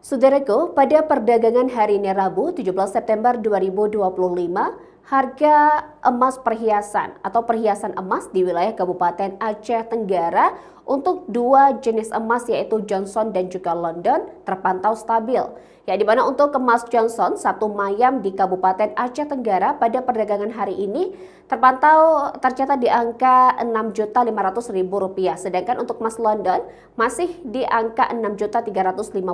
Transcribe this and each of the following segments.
Saudaraku, pada perdagangan hari ini Rabu 17 September 2025, harga emas perhiasan atau perhiasan emas di wilayah Kabupaten Aceh Tenggara untuk dua jenis emas yaitu Johnson dan juga London terpantau stabil. Ya, di mana untuk emas Johnson 1 mayam di Kabupaten Aceh Tenggara pada perdagangan hari ini tercatat di angka Rp6.500.000, sedangkan untuk emas London masih di angka Rp6.350.000.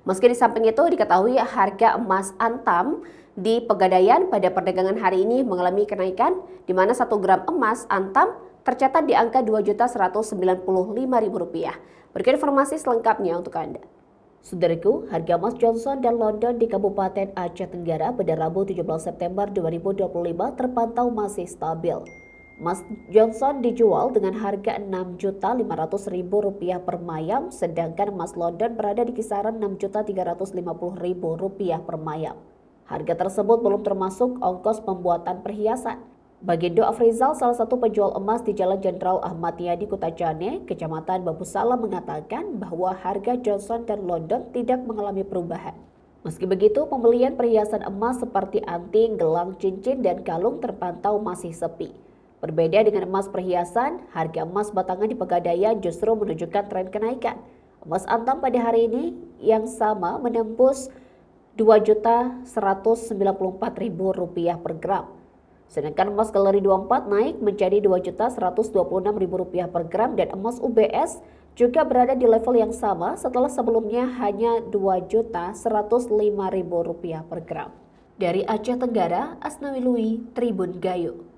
Meski di samping itu diketahui harga emas antam di Pegadaian pada perdagangan hari ini mengalami kenaikan, di mana 1 gram emas antam tercatat di angka Rp2.195.000. Berikut informasi selengkapnya untuk Anda. Saudaraku, harga emas Johnson dan London di Kabupaten Aceh Tenggara pada Rabu 17 September 2025 terpantau masih stabil. Emas Johnson dijual dengan harga Rp6.500.000 per mayam, sedangkan emas London berada di kisaran Rp6.350.000 per mayam. Harga tersebut belum termasuk ongkos pembuatan perhiasan. Bagindo Afrizal, salah satu penjual emas di Jalan Jenderal Ahmad Yani, Kota Jane, Kecamatan Bambu Salam, mengatakan bahwa harga Johnson dan London tidak mengalami perubahan. Meski begitu, pembelian perhiasan emas seperti anting, gelang, cincin, dan kalung terpantau masih sepi. Berbeda dengan emas perhiasan, harga emas batangan di Pegadaian justru menunjukkan tren kenaikan. Emas antam pada hari ini yang sama menembus Rp2.194.000 per gram. Sedangkan emas galeri 24 naik menjadi Rp2.126.000 per gram dan emas UBS juga berada di level yang sama setelah sebelumnya hanya Rp2.105.000 per gram. Dari Aceh Tenggara, Asnawi Lui, Tribun Gayo.